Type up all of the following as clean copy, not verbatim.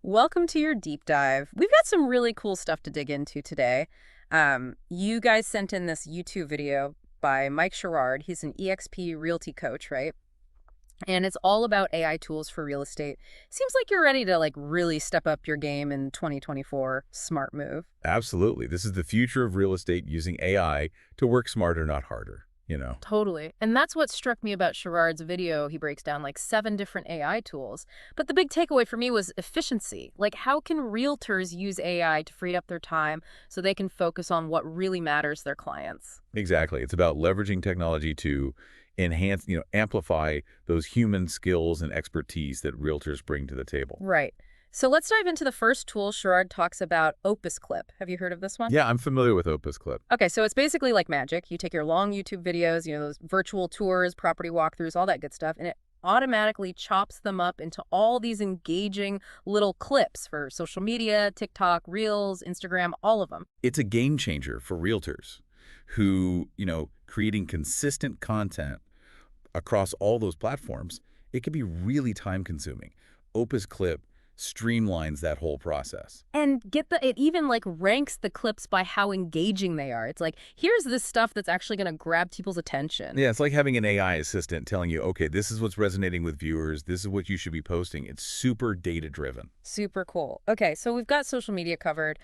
Welcome to your deep dive. We've got some really cool stuff to dig into today. You guys sent in this YouTube video by Mike Sherrard. He's an EXP realty coach, right? And it's all about AI tools for real estate. Seems like you're ready to really step up your game in 2024. Smart move. Absolutely. This is the future of real estate using AI to work smarter, not harder. Totally. And that's what struck me about Sherrard's video. He breaks down like 7 different AI tools. But the big takeaway for me was efficiency. Like, how can realtors use AI to free up their time so they can focus on what really matters to their clients? Exactly. It's about leveraging technology to enhance, amplify those human skills and expertise that realtors bring to the table. Right. So let's dive into the first tool. Sherrard talks about Opus Clip. Have you heard of this one? Yeah, I'm familiar with Opus Clip. Okay, so it's basically like magic. You take your long YouTube videos, those virtual tours, property walkthroughs, all that good stuff, and it automatically chops them up into all these engaging little clips for social media, TikTok, Reels, Instagram, all of them. It's a game changer for realtors who, creating consistent content across all those platforms, it can be really time consuming. Opus Clip streamlines that whole process. And it even ranks the clips by how engaging they are. It's like, here's this stuff that's actually going to grab people's attention. Yeah, it's like having an AI assistant telling you, okay, this is what's resonating with viewers. This is what you should be posting. It's super data-driven. Super cool. Okay, so we've got social media covered,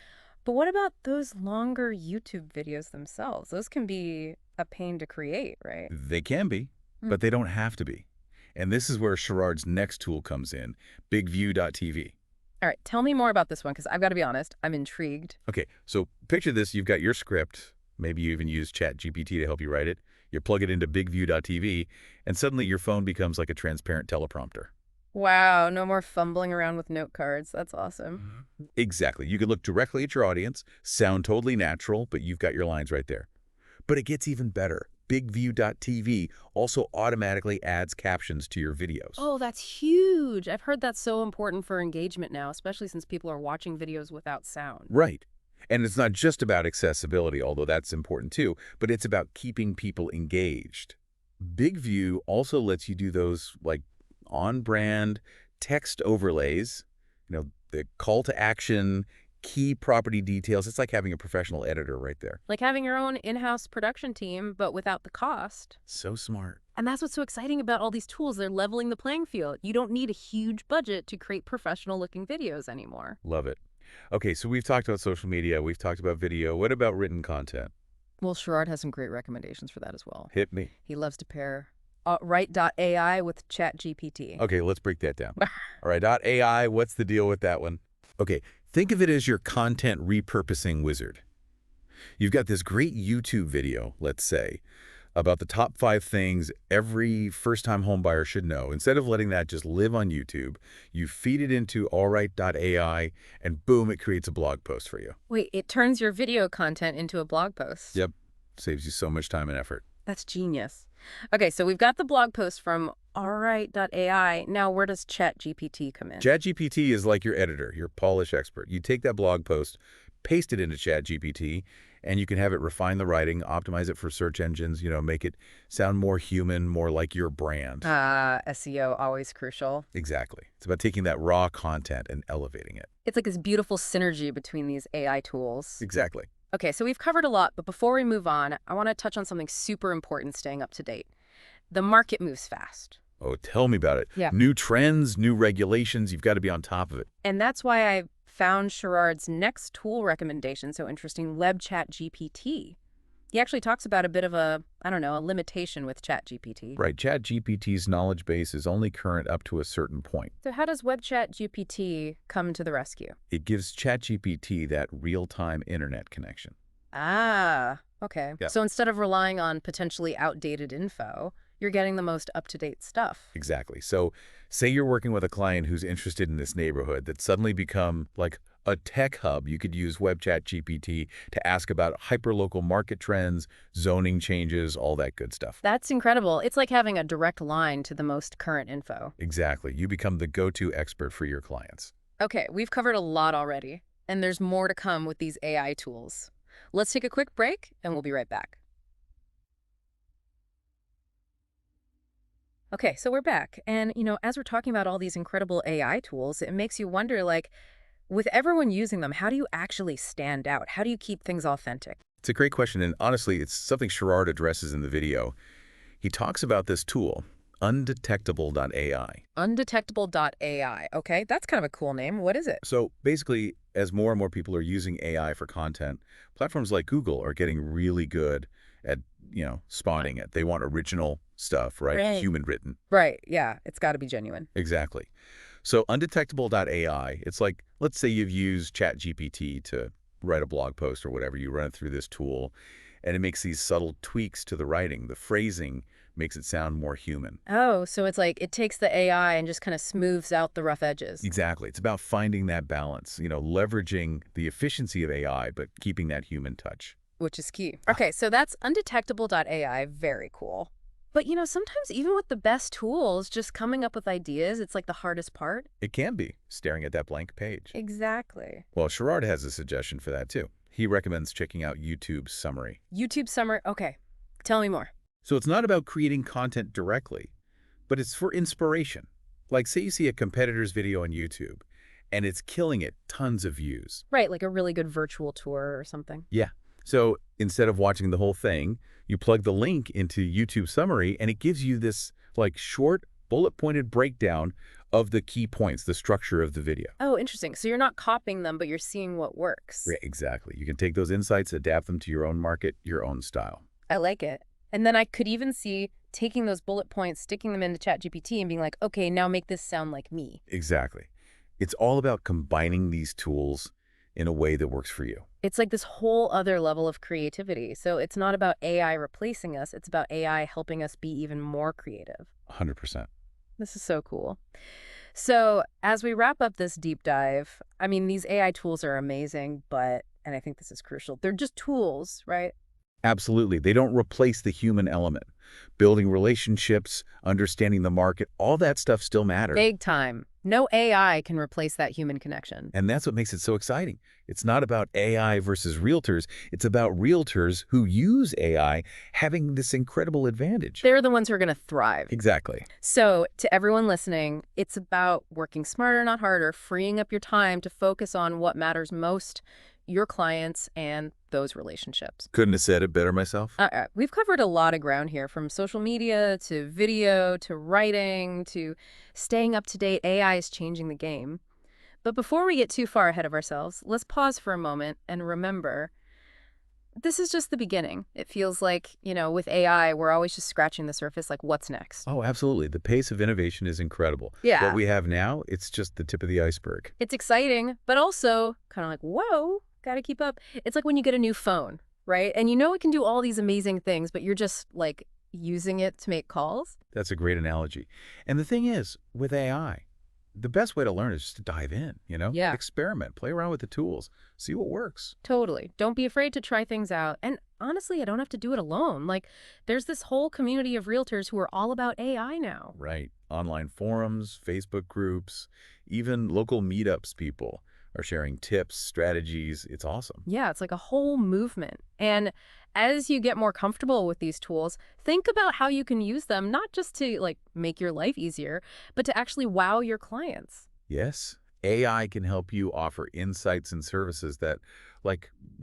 but what about those longer YouTube videos themselves? Those can be a pain to create, right? They can be, but they don't have to be. And this is where Sherrard's next tool comes in, BigView.tv. All right, tell me more about this one, because I've got to be honest, I'm intrigued. Okay, so picture this. You've got your script. Maybe you even use ChatGPT to help you write it. You plug it into BigView.tv, and suddenly your phone becomes like a transparent teleprompter. Wow, no more fumbling around with note cards. That's awesome. Exactly. You can look directly at your audience, sound totally natural, but you've got your lines right there. But it gets even better. BigView.tv also automatically adds captions to your videos. Oh, that's huge. I've heard that's so important for engagement now, especially since people are watching videos without sound. Right. And it's not just about accessibility, although that's important too, but it's about keeping people engaged. BigView also lets you do those on-brand text overlays, the call to action, key property details. It's like having a professional editor right there. Like having your own in-house production team, but without the cost. So smart. And that's what's so exciting about all these tools. They're leveling the playing field. You don't need a huge budget to create professional-looking videos anymore. Love it. Okay, so we've talked about social media. We've talked about video. What about written content? Well, Sherrard has some great recommendations for that as well. Hit me. He loves to pair Write.ai with ChatGPT. Okay, let's break that down. All right, .ai, what's the deal with that one? Okay, think of it as your content repurposing wizard. You've got this great YouTube video, let's say, about the top 5 things every first-time homebuyer should know. Instead of letting that just live on YouTube, you feed it into allwrite.ai, and boom, it creates a blog post for you. Wait, it turns your video content into a blog post? Yep, saves you so much time and effort. That's genius. Okay, so we've got the blog post from allwrite.ai. Now, where does ChatGPT come in? ChatGPT is like your editor, your polish expert. You take that blog post, paste it into ChatGPT, and you can have it refine the writing, optimize it for search engines, make it sound more human, more like your brand. SEO, always crucial. Exactly. It's about taking that raw content and elevating it. It's like this beautiful synergy between these AI tools. Exactly. Okay, so we've covered a lot, but before we move on, I want to touch on something super important staying up to date. The market moves fast. Oh, tell me about it. Yeah. New trends, new regulations, you've got to be on top of it. And that's why I found Sherrard's next tool recommendation so interesting, WebChatGPT. He actually talks about a bit of a limitation with ChatGPT. Right. ChatGPT's knowledge base is only current up to a certain point. So how does WebChatGPT come to the rescue? It gives ChatGPT that real-time internet connection. Ah, okay. Yeah. So instead of relying on potentially outdated info, you're getting the most up-to-date stuff. Exactly. So say you're working with a client who's interested in this neighborhood that's suddenly become like a tech hub. You could use WebChatGPT to ask about hyperlocal market trends, zoning changes, all that good stuff. That's incredible. It's like having a direct line to the most current info. Exactly. You become the go-to expert for your clients. Okay, we've covered a lot already, and there's more to come with these AI tools. Let's take a quick break, and we'll be right back. Okay, so we're back. And, as we're talking about all these incredible AI tools, it makes you wonder, with everyone using them, how do you actually stand out? How do you keep things authentic? It's a great question, and honestly, it's something Sherrard addresses in the video. He talks about this tool, undetectable.ai. Undetectable.ai. Okay, that's kind of a cool name. What is it? So basically, as more and more people are using AI for content, platforms like Google are getting really good at, spotting it. They want original stuff, right? Right. Human written. Right, yeah, it's got to be genuine. Exactly. So undetectable.ai, it's like, let's say you've used ChatGPT to write a blog post or whatever. You run it through this tool, and it makes these subtle tweaks to the writing. The phrasing makes it sound more human. Oh, so it's like it takes the AI and just kind of smooths out the rough edges. Exactly. It's about finding that balance, leveraging the efficiency of AI, but keeping that human touch. Which is key. Okay, so that's undetectable.ai. Very cool. But, sometimes even with the best tools, just coming up with ideas, it's like the hardest part. It can be, staring at that blank page. Exactly. Well, Sherrard has a suggestion for that, too. He recommends checking out YouTube's summary. YouTube summary. Okay, tell me more. So it's not about creating content directly, but it's for inspiration. Like, say you see a competitor's video on YouTube, and it's killing it, tons of views. Right, like a really good virtual tour or something. Yeah. So instead of watching the whole thing, you plug the link into YouTube summary, and it gives you this short bullet-pointed breakdown of the key points, the structure of the video. Oh, interesting. So you're not copying them, but you're seeing what works. Yeah, exactly. You can take those insights, adapt them to your own market, your own style. I like it. And then I could even see taking those bullet points, sticking them into ChatGPT and being like, okay, now make this sound like me. Exactly. It's all about combining these tools in a way that works for you. It's like this whole other level of creativity. So it's not about AI replacing us. It's about AI helping us be even more creative. 100%. This is so cool. So as we wrap up this deep dive, I mean, these AI tools are amazing, and I think this is crucial, they're just tools, right? Absolutely. They don't replace the human element. Building relationships, understanding the market, all that stuff still matters. Big time. No AI can replace that human connection. And that's what makes it so exciting. It's not about AI versus realtors. It's about realtors who use AI having this incredible advantage. They're the ones who are going to thrive. Exactly. So to everyone listening, it's about working smarter, not harder, freeing up your time to focus on what matters most, your clients and those relationships. Couldn't have said it better myself. We've covered a lot of ground here, from social media to video to writing to staying up to date. AI is changing the game. But before we get too far ahead of ourselves, let's pause for a moment and remember, this is just the beginning. It feels like, with AI, we're always just scratching the surface, like what's next? Oh, absolutely. The pace of innovation is incredible. Yeah. What we have now, it's just the tip of the iceberg. It's exciting, but also kind of like, whoa, got to keep up. It's like when you get a new phone, right? And it can do all these amazing things, but you're just like using it to make calls. That's a great analogy. And the thing is, with AI, the best way to learn is just to dive in, Yeah. Experiment, play around with the tools, see what works. Totally. Don't be afraid to try things out. And honestly, I don't have to do it alone. Like, there's this whole community of realtors who are all about AI now. Right. Online forums, Facebook groups, even local meetups people are sharing tips, strategies. It's awesome. Yeah, it's like a whole movement. And as you get more comfortable with these tools, think about how you can use them, not just to make your life easier, but to actually wow your clients. Yes. AI can help you offer insights and services that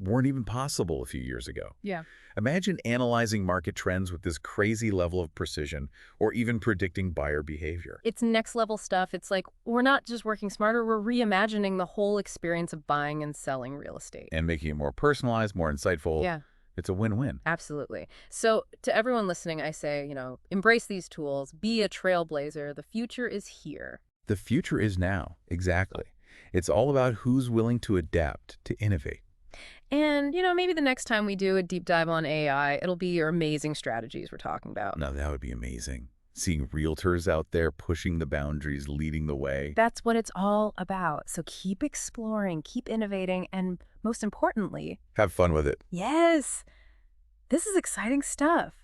weren't even possible a few years ago. Yeah. Imagine analyzing market trends with this crazy level of precision, or even predicting buyer behavior. It's next level stuff. It's like we're not just working smarter, we're reimagining the whole experience of buying and selling real estate. And making it more personalized, more insightful. Yeah. It's a win-win. Absolutely. So to everyone listening, I say, embrace these tools, be a trailblazer. The future is here. The future is now. Exactly. It's all about who's willing to adapt, to innovate. And, maybe the next time we do a deep dive on AI, it'll be your amazing strategies we're talking about. Now, that would be amazing. Seeing realtors out there pushing the boundaries, leading the way. That's what it's all about. So keep exploring, keep innovating, and most importantly, have fun with it. Yes, this is exciting stuff.